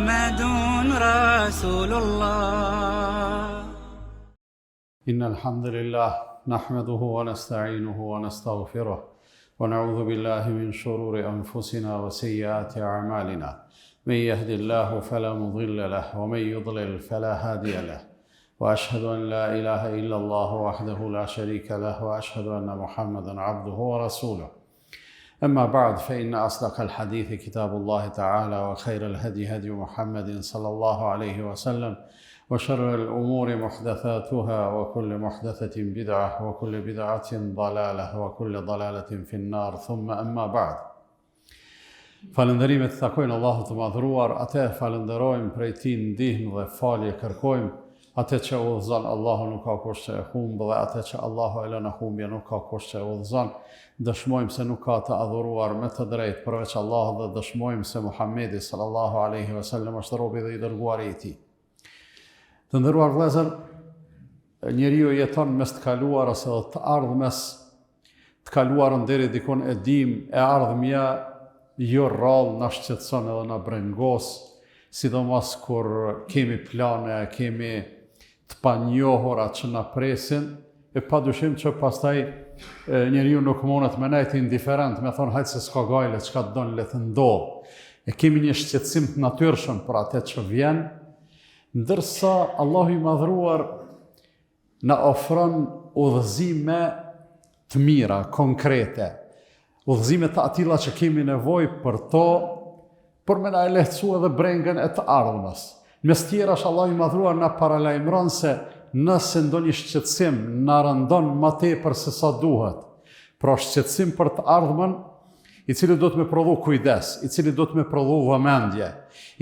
محمد رسول الله. إن الحمد لله نحمده ونستعينه ونستغفره ونعوذ بالله من شرور أنفسنا وسيئات أعمالنا. من يهد الله فلا مضل له ومن يضلل فلا هادي له، وأشهد أن لا إله إلا الله وحده لا شريك له، وأشهد أن محمدا عبده ورسوله. أما بعد، فإن أصدق الحديث كتاب الله تعالى، وخير الهدي هدي محمد صلى الله عليه وسلم، وشر الأمور محدثاتها، وكل محدثة بدعة، وكل بدعة ضلالة، وكل ضلالة في النار. ثم أما بعد. Falënderimet takojnë Allahut të madhruar, atë falenderojmë, prej tij ndihmë dhe falje kërkojmë. Atë që udhëzon Allahu nuk ka kush që e humbë, dhe atë që Allahu e lën në humbje nuk ka kush që e udhëzon. Dëshmojmë se nuk ka të adhuruar me të drejtë përveç Allahut, dhe dëshmojmë se Muhamedi sallallahu alaihi wasallam është robi dhe i dërguari i tij. Të nderuar vëllezër, njeriu jeton mes të kaluarës edhe të ardhmes. Të kaluarën deri dikon e dim, e ardhmja jo rrallë na shqetëson edhe na brengos, sidomos kur kemi plane, kemi të panjohura që na presin, e padyshim që pastaj njeriu nuk mundet me nejt indiferent, me thonë hajtë se s'ka gajle, çka të donë le të ndodhë. E kemi një shqetësim të natyrshëm për atë që vjen, ndërsa Allahu i madhruar na ofron udhëzime të mira, konkrete, udhëzime të atilla që kemi nevojë për to, për me na e lehtësua edhe brengën e të ardhmës. Mes tjerash, Allahu i madhruar na paralajmëron se nëse ndonjë shqetësim na rëndon më tepër se sa duhet, pra shqetësim për të ardhmen, i cili do të me prodhu kujdes, i cili do të me prodhu vëmendje,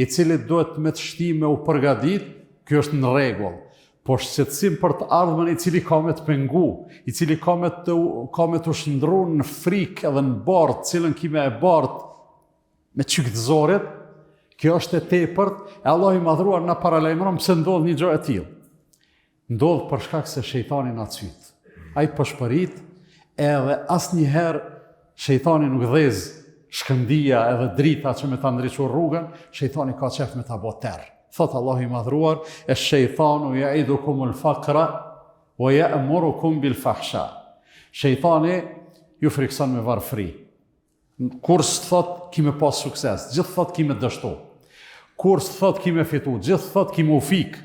i cili do të me të shti me u përgadit, kjo është në rregull. Po shqetësim për të ardhmen i cili ka me të pengu, i cili ka me të shndru në frikë edhe në bardh, cilën kime e bardh me çykëtzorit, kjo është e tepërt, e Allah i madhruar na paralajmëron pse ndodh një gjë e tillë. Ndodh për shkak se shejtani na cyt. Ai pëshpërit, edhe asnjëherë shejtani nuk dhez shkëndija edhe drita që me ta ndriçu rrugën, shejtani ka qef me ta bë terr. Thot Allah i madhruar, "Esh-shejtanu ya'idukumul faqra wa ya'murukum bil fahsha." Shejtani ju frikson me varfëri. Kur s'thot ki me pas sukses, gjithë thot ki me dështu. Kur s'thot ki me fitu, gjithë thot ki me u fik.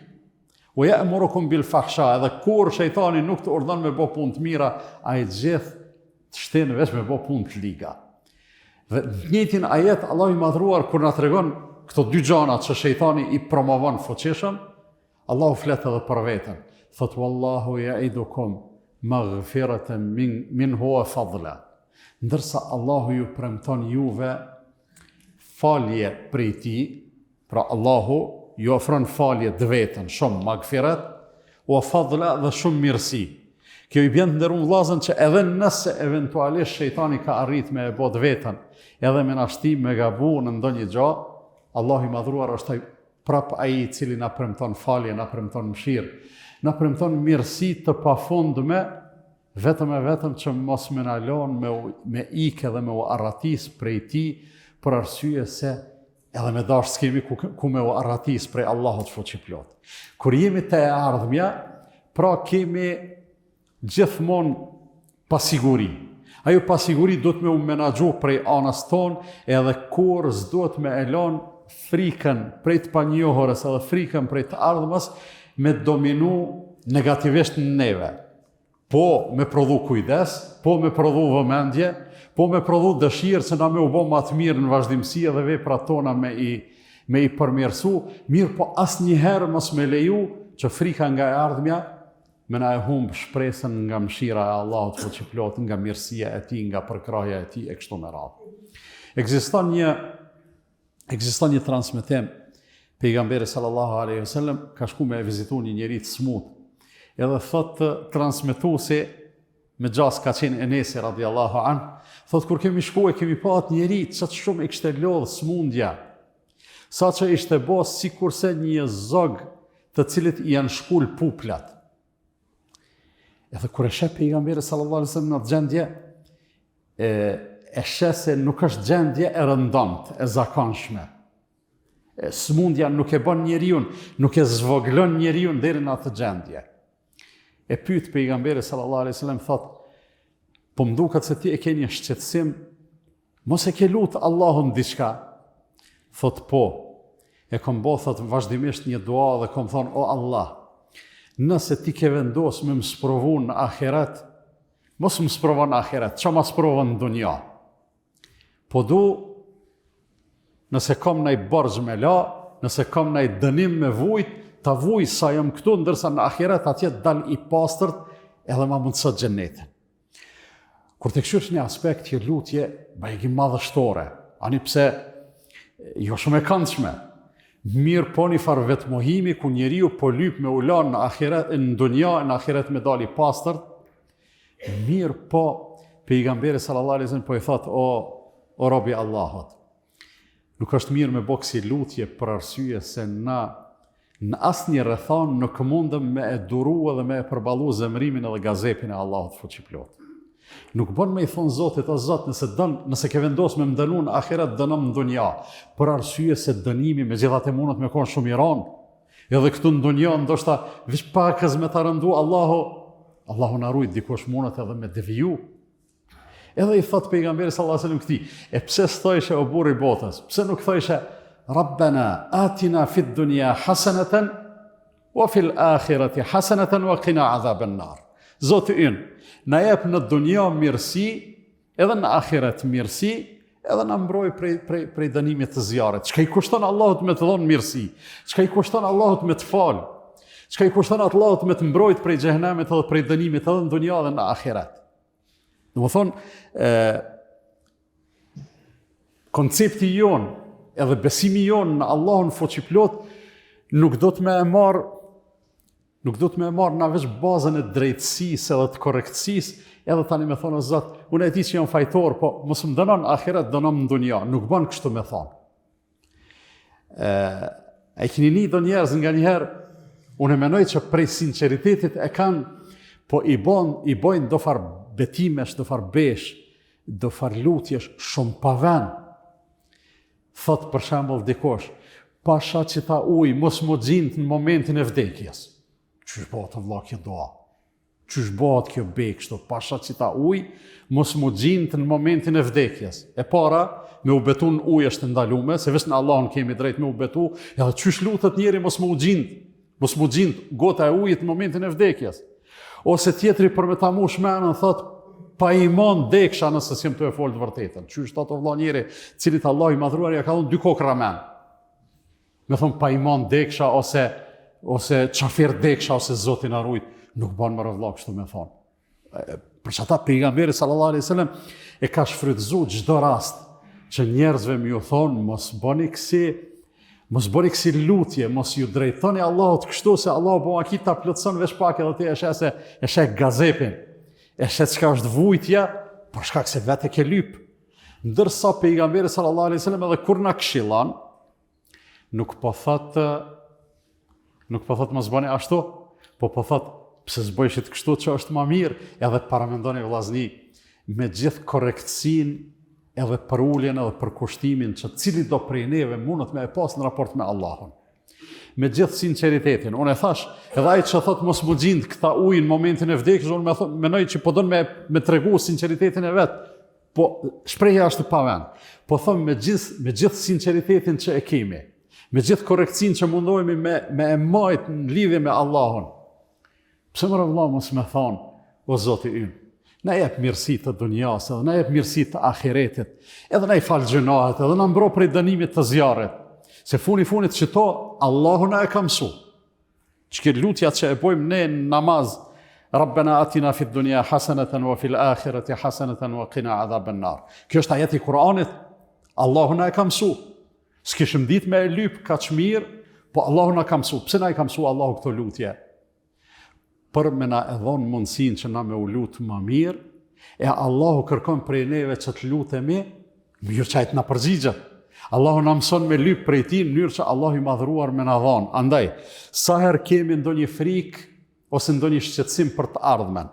Wa ya'murukum bil fahsha, edhe kur shejtani nuk të urdhon me bë punë të mira, ai gjithë të shtyn veç me bë punë të liga. Dhe në njëjtin ajet Allah i madhruar kur na tregon këto dy gjana që shejtani i promovon fuqishëm, Allahu flet edhe për veten. Thot wallahu ya'idukum maghfiratan minhu wa fadla. Ndërsa Allahu ju premton juve falje prej tij, pra Allahu ju ofron falje të vetën, shumë magfiret, wa fadla dhe shumë mirësi. Kjo i bën të nderuar vëllazën që edhe nëse eventualisht shejtani ka arrit me e bë të vetën, edhe me na shtim me gabu në ndonjë gjë, Allahu i madhruar është prap ai i cili na premton falje, na premton mëshirë, na premton mirësi të pafundme, vetëm që mos me na lon me ikë dhe me u arratis prej tij, për arsye se edhe me dash s'kemi ku me u arratis prej Allahut fuqiplot. Kur jemi te e ardhmja, pra kemi gjithmonë pasiguri. Ajo pasiguri do të me u menaxhu prej anës tonë, edhe kur s'duhet me elon frikën prej të panjohurës edhe frikën prej të ardhmës me dominu negativisht në neve. Po me prodhu kujdes, po me prodhu vëmendje, po me prodhu dëshirë që na me u bë më të mirë në vazhdimsi edhe veprat tona me i përmirësu, mirë po asnjëherë mos me leju që frika nga e ardhmja me na e humb shpresën nga mëshira e Allahut fuqiplot, nga mirësia e tij, nga përkrahja e tij e kështu me radhë. Ekziston një transmetim, pejgamberi sallallahu alaihi wasallam ka shku me vizitu një njeri të smut. Edhe thot transmetuesi, me gjas ka qenë Enesi radiallahu an, thot kur kemi shku e kemi pa atë njeri që të shumë i kishte lodhë smundja, sa që ishte bos si kurse një zog të cilit i janë shkull puplat. Edhe kur e sheh pejgamberi sallallahu alaihi wasallam në atë gjendje, e sheh se nuk është gjendje e rëndomt, e zakonshme. Smundja nuk e bën njeriu, nuk e zvoglon njeriu deri në atë gjendje. E pyet pejgamberi sallallahu alaihi wasallam, thot, po më duket se ti e ke një shqetësim, mos e ke lut Allahun diçka? Thot po, e kom bë, thot, vazhdimisht një dua dhe kom thonë, o Allah, nëse ti ke vendos me më sprovu në ahiret, mos më sprovo në ahiret, që ma sprovo në dunja. Po du, nëse kom nëj borxh me la, nëse kom nëj dënim me vujt, ta vuj sa jam këtu, ndërsa në ahiret atje dal i pastërt edhe ma mundësot gjennetin. Kur të këshysh një aspekt që lutje bajegi madhështore, ani pse jo shumë e këndshme, mirë po një farë vetmohimi ku njeriu po lyp me ulan në ahiret, në dunja, në ahiret me dal i pastërt, mirë po pejgamberi sallallahu alaihi wasallam po i thot, o robi Allahut, nuk është mirë me bë kësi lutje për arsye se na në asnjë rrethon nuk mundem me e duru edhe me e përballu zemrimin edhe gazepin e Allahut fuqiplot. Nuk bën me i thonë Zotit, o Zot, nëse ke vendos me më dënu në ahiret, dënëm në dunja, për arsye se dënimi me gjithat e mundet me konë shumë i ranë, edhe këtu në dunja, ndoshta vish pakës me të rëndu, Allahu në rujt, dikush mundet edhe me deviju. Edhe i thot pejgamberi sallallahu alaihi wasallam këtij, e pse s'thojshe o burri botës, pse nuk thojshe Rabbana atina fid dunya hasanatan wa fil akhirati hasanatan wa qina adhaban nar. Zoti ynë, na jep në dunja mirësi, edhe në ahiret mirësi, edhe na mbroj prej dënimit të zjarrit. Çka i kushton Allahut me të dhënë mirësi? Çka i kushton Allahut me të fal? Çka i kushton Allahut me të mbrojt prej xhehenamit edhe prej dënimit edhe në dunja edhe në ahiret? Domethënë, koncepti jon, edhe besimi jon në Allahun fuqiplot nuk do të më e marr na veç bazën e drejtësisë edhe të korrektësisë, edhe tani më thonë o Zot, unë e di që jam fajtor, po mos më dënon ahiret, dënon në dunja, nuk bën kështu me thonë. E keni një do njerëz nga njëherë, unë e menoj që prej sinceritetit e kanë, po i bojnë do far betimesh, do far besh, do far lutjesh shumë paven. Thot për shembull dikosh, pasha që ta uj, mos më gjint në momentin e vdekjes. Qysh bëhet vëlla kjo doa? Qysh bëhet kjo bek kështu? Pasha që ta uj, mos më gjint në momentin e vdekjes. E para, me u betu në ujë është ndalume, se veç në Allahun kemi drejt me u betu, edhe qysh lutet njeri mos më gjint gota e ujit në momentin e vdekjes. Ose tjetri për me ta mush menën, thot, pa iman deksha nëse s'jem të e folë të vërtetën. Qysh të ato vëlla njeri, cilit Allah i madhruar ja ka dhënë 2 kokra men. Me thonë pa iman deksha, ose qafir deksha, ose Zotin arrujt, nuk banë më rëvla kështu me thonë. Për që ata pejgamberi sallallahu alaihi wasallam e ka shfrytëzu çdo rast që njerëzve më ju thonë, mos bëni kësi lutje, mos ju drejtoni Allahut kështu, se Allah po aki ta plotson veç pak edhe ti e sheh gazepin, e sheh çka është vujtja, për shkak se vetë ke lyp. Ndërsa pejgamberi sallallahu alaihi wasallam edhe kur na këshillon, nuk po thot mos bëni ashtu, po thot pse s'bëjshit kështu që është më mirë, edhe paramendoni vllazni me gjithë korrektësinë, edhe për ulljen edhe për kushtimin që cili do prej neve mundet me e pas në raport me Allahun. Me gjithë sinceritetin. Unë e thash, edhe ai që thot mos më gjint këta ujë në momentin e vdekjes, unë menoj që po don me tregu sinceritetin e vet, po shprehja është pa vend. Po them me gjithë sinceritetin që e kemi, me gjithë korrektësinë që mundohemi me e majt në lidhje me Allahun. Pse më vëlla mos më thon, o Zoti ynë, na jep mirësi të dunjas, edhe na jep mirësi të ahiretit, edhe na i fal gjunahet, edhe na mbro prej dënimit të zjarrit. Se funit që to, Allahu na e ka mësu. Çka lutjat që e bojmë ne në namaz, Rabbana atina fid dunya hasanatan wa fil akhirati hasanatan wa qina adhaban nar. Kjo është ajeti i Kuranit, Allahu na e ka mësu. S'kishim ditë me e lyp kaq mirë, po Allahu na ka mësu. Pse na i ka mësu Allahu këto lutje? Për me na e dhonë mundësin që na me u lutë më mirë, e Allahu kërkon prej neve që të lutemi, mirë që ajtë na përgjigjet. Allahu na mëson me lypë prej ti, në njërë që Allahu i madhruar me na dhonë. Andaj, sa herë kemi ndonjë frikë, ose ndonjë shqetësim për të ardhmen,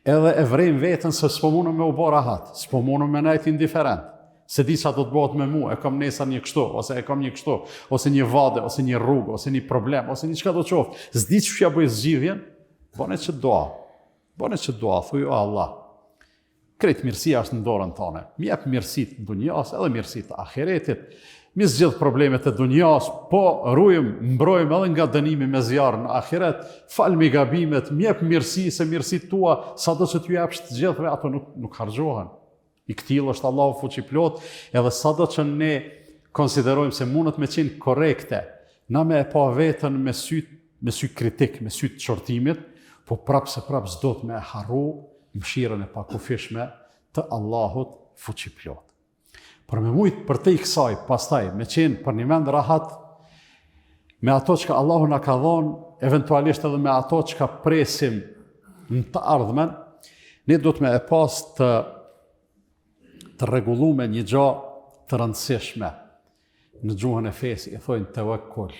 edhe e vrejmë vetën se s'po munëm me u bo rahat, s'po munëm me najtë indiferent, Se di sa do të bëhet me mua, e kam nesër një kështu, ose e kam një kështu, ose një vade, ose një rrugë, ose një problem, ose një çka do të qoftë. S'di ç'ja bëj zgjidhjen, bëne që dua. Bëne që dua, thuj o Allah. Krejt mirësia është në dorën tonë. Mi jep mirësitë në dunjas, edhe mirësitë të ahiretit. Mi zgjidh problemet e dunjas, po mbrojmë edhe nga dënimi me zjarr në ahiret. Fal mi gabimet, mi jep mirësi, se mirësitë tua, sado që t'ju japsh të gjithëve, ato nuk harxhohen. I këtill është Allahu fuqiplot, edhe sado që ne konsiderojmë se mundet me qenë korrekte, na me e pa vetën me sy kritik, me sy të çortimit, po prapë s'do të me harru mëshirën e pakufishme të Allahut fuqiplot. Por me mujtë për te i kësaj, pastaj, me qenë për një mend rahat, me ato që Allahu na ka dhonë, eventualisht edhe me ato që ka presim në të ardhmen, ne do të me e pas të rregulluar një gjë të rëndësishme. Në gjuhën e fesë i thojnë tawakkul,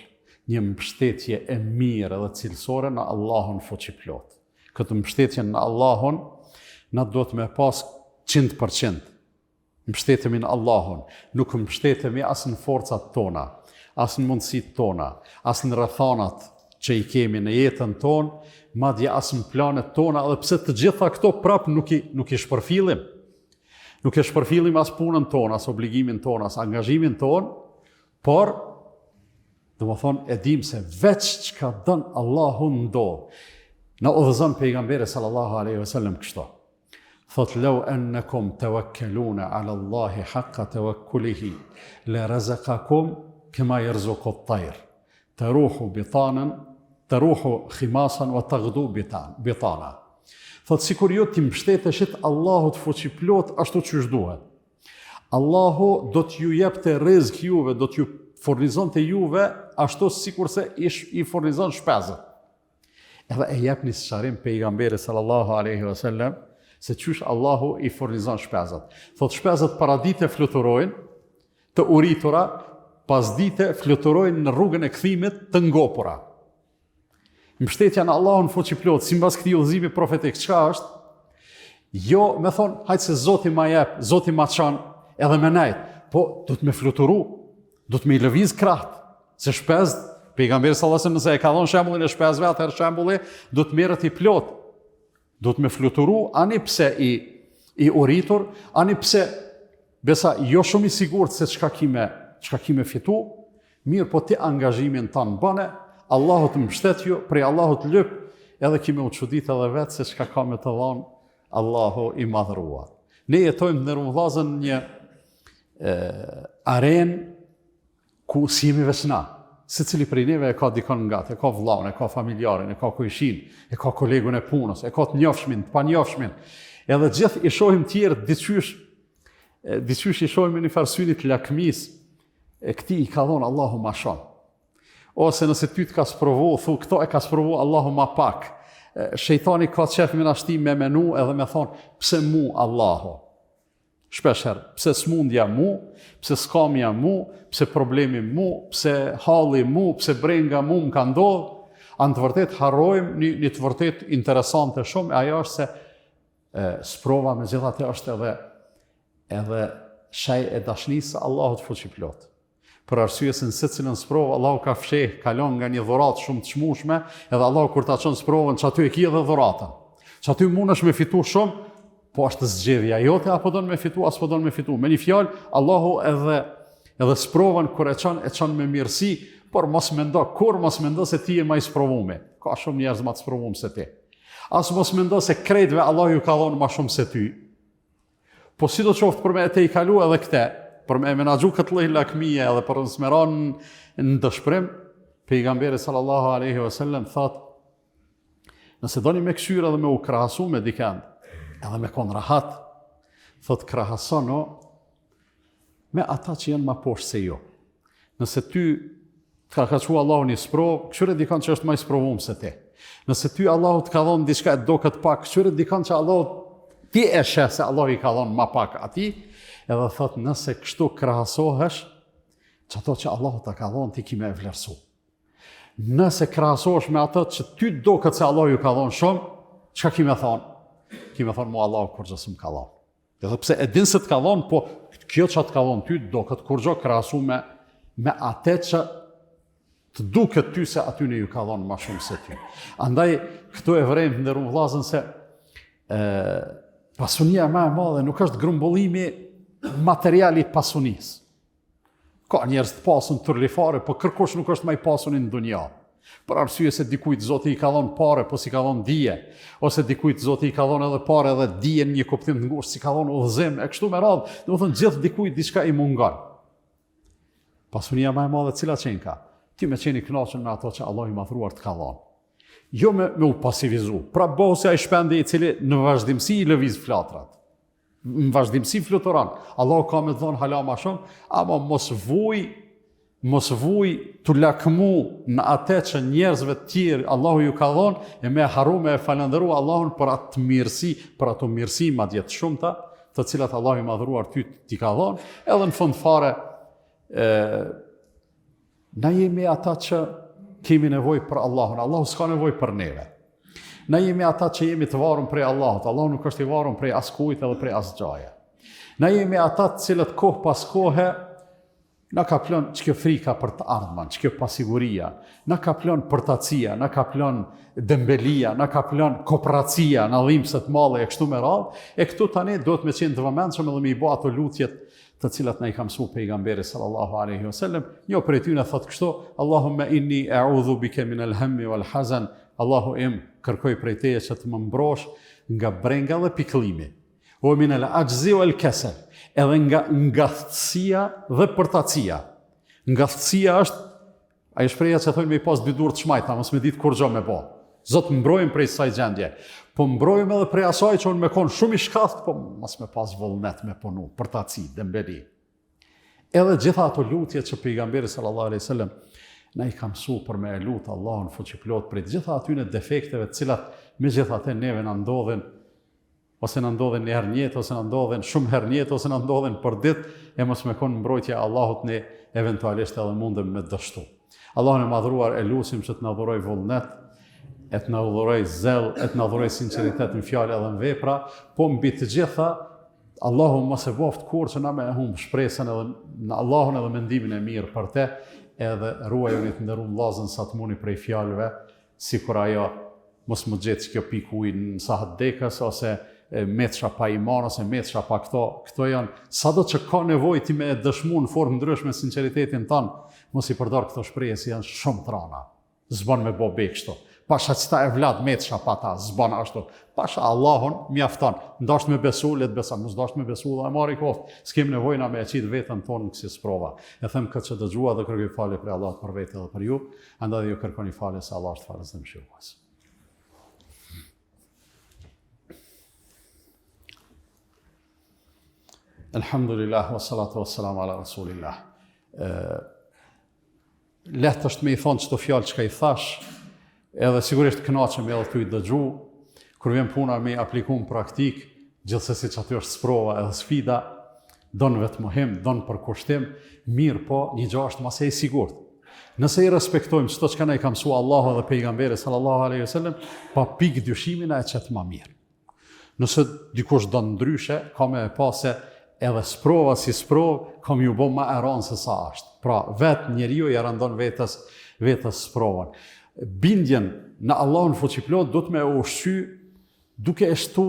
një mbështetje e mirë dhe cilësore në Allahun fuqiplot. Këtë mbështetje në Allahun na do të me pas 100%. Mbështetemi në Allahun, nuk mbështetemi as në forcat tona, as në mundësitë tona, as në rrethanat që i kemi në jetën tonë, madje as në planet tona, edhe pse të gjitha këto prap nuk i shpërfillim. Nuk e shpërfillim as punën tonë, as obligimin tonë, as angazhimin tonë, por do më thonë e dim se veç që ka dënë Allahu ndodh. Na udhëzon pejgamberi sallallahu alaihi wasallam kështu. Thot law annakum tawakkaluna ala Allahi haqqa tawakkulihi la razaqakum kama yarzuqu at-tayr. Taruhu khimasan wa taghdu bitana. Thot sikur ju ti mbështeteshit Allahut fuqiplot ashtu siç duhet. Allahu do t'ju jepte rrezik juve, do t'ju furnizonte juve ashtu sikurse i furnizon shpezët. Edhe e jepni sqarim pejgamberi sallallahu alaihi wasallam se qysh Allahu i furnizon shpezët. Thot shpezët para dite fluturojnë, të uritura, pas dite fluturojnë në rrugën e kthimit të ngopura. Mbështetja në Allahun fuqiplot, sipas këtij udhëzimi profetik, çka është? Jo, me thonë, hajtë se Zoti ma jep, Zoti ma çan, edhe me nejt, po do të me fluturu, do të me i lëviz kraht, se shpezët, pejgamberi sallallahu alaihi wasallam nëse e ka dhënë shembullin e shpezëve, atëherë shembulli do të merret i plot. Do të me fluturu, ani pse i uritur, ani pse besa jo shumë i sigurt se çka kime fitu, mirë po ti angazhimin tanë bëne, Allahu të mbështet ju, prej Allahu të lyp, edhe kime u çudit edhe vetë se çka ka me të dhanë Allahu i madhëruar. Ne jetojmë në rrumëllazën një arenë ku si jemi vesna. Secili prej neve e ka dikon nga, e ka vllaun, e ka familjarin, e ka kujshin, e ka kolegun e punës, e ka të njofshmin, të panjofshmin. Edhe gjithë i shohim tjerë diçysh i shohim në një farsynit lakmis, e këti i ka dhonë Allahu ma shumë. Ose nëse ty të ka sprovu, thu këto e ka sprovu Allahu ma pak. Shejtani ka qef me nashti me menu edhe me thonë, pse mu Allahu? Shpesher, pse smundja mu, pse skamja mu, pse problemi mu, pse halli mu, pse brenga mu më ka ndodhë. Anë të vërtet harrojmë një të vërtet interesante shumë, ajo është se sprova me gjithate është edhe shaj e dashnisë Allahut fuqiplot. Për arsye se në secilën sprovë Allahu ka fsheh, kalon nga një dhuratë shumë të çmueshme, edhe Allahu kur ta çon sprovën, çaty e ki edhe dhuratën. Çaty mundesh me fitu shumë, po është zgjedhja jote apo don me fitu, apo don me fitu. Me një fjalë, Allahu edhe sprovën kur e çon me mirësi, por mos mendo se ti je më i sprovuar. Ka shumë njerëz më të sprovuar se ti. As mos mendo se krejtëve Allahu ju ka dhënë më shumë se ty. Po sidoqoftë për me te i kalu edhe këte, për me menaxhu këtë lloj lakmie edhe për të smeron në dëshpërim, pejgamberi sallallahu alaihi wasallam thot, nëse doni me këshyr edhe me u krahasu me dikën, edhe me kon rahat, thot krahasono me ata që janë më poshtë se ju. Nëse ty të ka thua Allahu një sprov, këshyre dikën që është më i sprovuar se ti. Nëse ty Allahu të ka dhënë diçka e doket pak, këshyre dikën që Allahu ti e sheh se Allahu i ka dhënë më pak atij. Edhe thot, nëse kështu krahasohesh, që ato që Allahu ta ka dhonë, ti kime e vlerësu. Nëse krahasohesh me ato që ty do këtë se Allahu ju ka dhonë shumë, çka kime thonë? Kime thonë, mu Allahu kur gjësë më ka dhonë. Edhe pse e din se të kallon, po kjo që të kallon ty do këtë kur gjo krahasu me atë që të duket ty se aty në ju kallon ma shumë se ty. Andaj, këtu e vrejmë të nderuar vëllezër se pasunia më e madhe nuk është grumbullimi material i pasunisë. Ka njerëz të pasun turlifare, po kërkush nuk është më i pasuni në dunja. Për arsye se dikujt Zoti i ka dhënë parë, po si ka dhënë dije, ose dikujt Zoti i ka dhënë edhe parë edhe dije në një kuptim të ngushtë, si ka dhënë udhëzim, e kështu me radhë, domethënë gjithë dikujt diçka i mungon. Pasunia më e madhe cila qenë ka? Ti me qeni kënaqur me ato që Allah i madhruar të ka dhënë. Jo me u pasivizu. Pra bëhu se ai shpendi i cili në vazhdimsi i lëviz flatrat. Në vazhdimsi fluturon. Allah ka me të dhënë hala ma shumë, ama mos vuj të lakmu në atë që njerëzve të tjerë Allahu ju ka dhënë e me haru me falëndëru Allahun për atë mirësi, për ato mirësi madje të shumta, të cilat Allahu i madhruar ty ti ka dhënë, edhe në fund fare na jemi ata që kemi nevojë për Allahun. Allahu s'ka nevojë për neve. Na jemi ata që jemi të varur prej Allahut. Allahu nuk është i varur prej askujt edhe prej asgjaje. Na jemi ata të cilët kohë pas kohe na ka plon ç'kjo frika për të ardhmen, ç'kjo pasiguria, na ka plon përtacia, na ka plon dembelia, na ka plon kooperacia, na dhimbse të mëdha e kështu me radhë. E këtu tani duhet me qenë të vëmendshëm edhe me i bë ato lutjet të cilat na i ka mësuar pejgamberi sallallahu alaihi wasallam. Jo për ty na thot kështu, Allahumma inni a'udhu bika min al-hammi wal hazan. Allahu im, kërkoj prej teje që të më mbrosh nga brenga dhe pikëllimi. O min al-ajzi wal kasal. Edhe nga ngathtësia dhe përtacia. Ngathtësia është ai shpreha që thonë me pas dy durë të shmajta, mos me ditë kur gjë me bë. Zot mbrojmë prej kësaj gjendje. Po mbrojmë edhe prej asaj që unë me kon shumë i shkath, po mos me pas vullnet me punu, përtaci, dembeli. Edhe gjitha ato lutje që pejgamberi sallallahu alaihi wasallam na i ka mësuar për me lutë Allahun fuqiplot prej gjitha atyre defekteve të cilat megjithatë neve na ndodhen, ose na ndodhen një herë në jetë, ose na ndodhen shumë herë në jetë, ose na ndodhen për ditë, e mos me kon mbrojtja e Allahut ne eventualisht edhe mundem me dështu. Allahun e madhruar e lutim që të na dhuroj vullnet, e të na dhuroj zell, e të na dhuroj sinqeritet në fjalë edhe në vepra, po mbi të gjitha Allahu mos e boft kur që na me humb shpresën edhe në Allahun edhe mendimin e mirë për te, edhe ruajuni të nderuar vllazën sa të muni prej fjalëve, sikur ajo mos më gjetë kjo pikë ujë në sahat dekës, ose metra pa iman, ose metra pa këto janë, sado që ka nevojë ti me dëshmu në formë ndryshme sinqeritetin tanë, mos i përdor këto shprehje si janë shumë të rana. Zban me bo be kështu. Pasha qëta e vlad metra pa ta, zban ashtu. Pasha Allahun mjafton. Ndasht me besu, let besa, mos ndasht me besu dhe e marri koftë. S'kem nevojna me e qitë vetën tonë në kësi sprova. E them këtë që dëgjua dhe kërkoj falje për Allah për vete dhe për ju, andaj dhe ju kërkoni falje se Allah është falës dhe mëshirues. Alhamdulillah, wa salatu wa salam ala rasulillah. Lehtë është me i thonë qëto fjallë që ka i thash, edhe sigurisht kënaqem edhe të i dëgju, kur vjen puna me apliku në praktik, gjithsesi që aty është sprova edhe sfida, donë vetë muhim, donë për kushtim, mirë po një gjë është mas e i sigurt. Nëse i respektojmë çdo çka na i ka mësuar Allahu dhe pejgamberi sallallahu alaihi wasallam, pa pikë dyshimin e qetë më mirë. Nëse dikush do ndryshe, ka me pa se edhe sprova si sprovë, kam ju bo ma e ranë se sa është. Pra, vetë njeriu ja randon vetës sprovën. Bindjen në Allahun fuqiplot do të me ushqy duke e shtu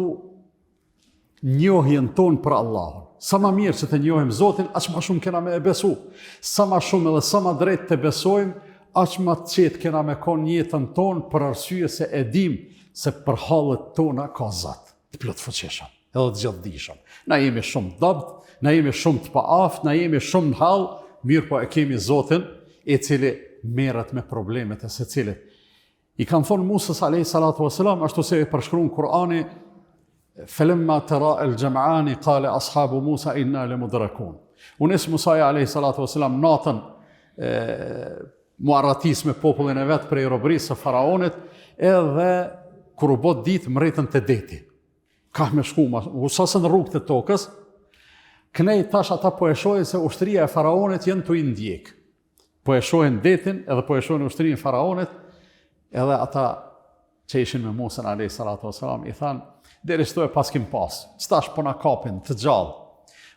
njohjen tonë për Allahun. Sa ma mirë që të njohim Zotin, aq ma shumë kena me e besu. Sa ma shumë edhe sa ma drejt të besojmë, aq ma të qetë kena me kon jetën tonë për arsye se e dim se për hallet tona ka Zot, të plot fuqishëm, edhe të gjithdijshëm. Na jemi shumë dobt, na jemi shumë të paaft, na jemi shumë në hall, mirë po e kemi Zotin i cili merret me problemet e secilit. I kanë thonë Musës alayhi salatu wasalam, ashtu se e përshkruan Kur'ani, falamma tara al-jam'ani qala ashabu Musa inna lamudrakun. Unis Musa alayhi salatu wasalam natën muarratis me popullin e vet prej robërisë së faraonit, edhe kur u bot ditë mretën te deti. Ka me shku, usasën rrugë të tokës, kënej tash ata po e shohin se ushtria e faraonit jenë të i ndjek. Po e shohin detin, edhe po e shohin ushtrin e faraonit, edhe ata që ishin me Musën a.s. I thanë, deri shtu e pas kim pas, s'tash po na kapin të gjallë.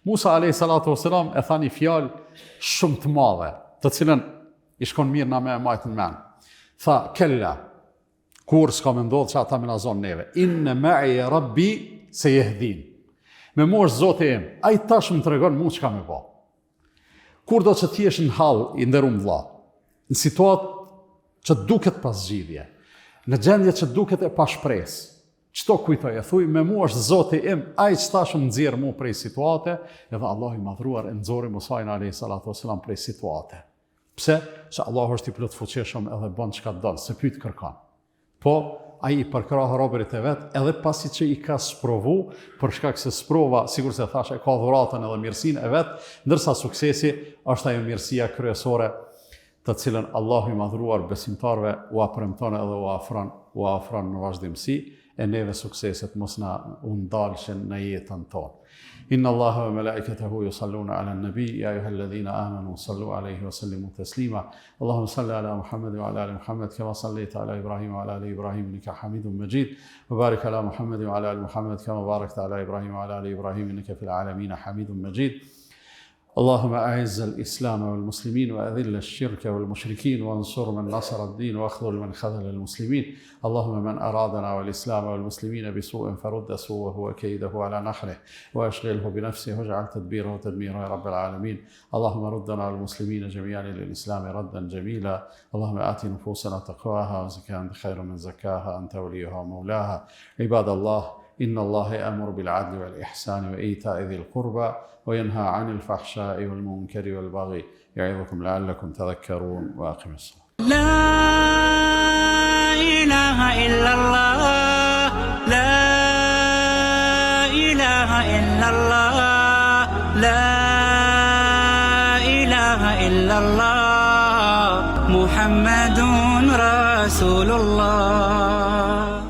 Musa a.s. e tha një fjalë shumë të madhe, të cilën i shkon mirë na me e majtë në men. Tha, kella, kur s'ka me ndodhë që ata me na zonë neve, inne ma'i rabbi se jehdin. Me mosh Zoti im, a i tash më të regon mu që ka me ba. Kur do që t'jesh në hal, i ndërum vlla, në situatë që duket pas zgjidhje, në gjendje që duket e pa shpresë, çto kujtoj, e thuj, me mu është Zoti im, a i që tash më nxjerr mu prej situate, edhe Allah i madhruar e nxori Musajin a.s. prej situate. Pse? Që Allah është i plot fuqishëm edhe bën çka don, se pyet kërkon. Po, ai i përkrah robërit e vet, edhe pasi që i ka sprovu, për shkak se sprova, sikur se thash, e ka dhuratën edhe mirësinë e vet, ndërsa suksesi është ajo mirësia kryesore të cilën Allahu i madhruar besimtarve u premton edhe u afron në vazhdimsi, e neve sukseset mos na u ndalshin në jetën tonë. Inna Allaha wa malaikatahu yusalluna ala an-nabi ya ayyuhalladhina amanu sallu alayhi wa sallimu taslima. Allahumma salli ala Muhammad wa ala ali Muhammad kama sallaita ala Ibrahim wa ala ali Ibrahim innaka Hamidum Majid. Wa barik ala Muhammad wa ala ali Muhammad kama barakta ala Ibrahim wa ala ali Ibrahim innaka fil alamin Hamidum Majid. اللهم أعز الإسلام والمسلمين وأذل الشرك والمشركين وانصر من نصر الدين واخذل من خذل المسلمين. اللهم من أرادنا والإسلام والمسلمين بسوء فرد سوءه وكيده على نحره وأشغله بنفسه واجعل تدبيره تدميره يا رب العالمين. اللهم ردنا والمسلمين جميعا للإسلام ردا جميلا. اللهم آت نفوسنا تقواها وزكها أنت خير من زكاها أنت وليها ومولاها. عباد الله، إن الله يأمر بالعدل والإحسان وإيتاء ذي القربى وينهى عن الفحشاء والمنكر والبغي يعظكم لعلكم تذكرون. وأقم الصلاة. لا إله إلا الله، لا إله إلا الله، لا إله إلا الله، محمد رسول الله.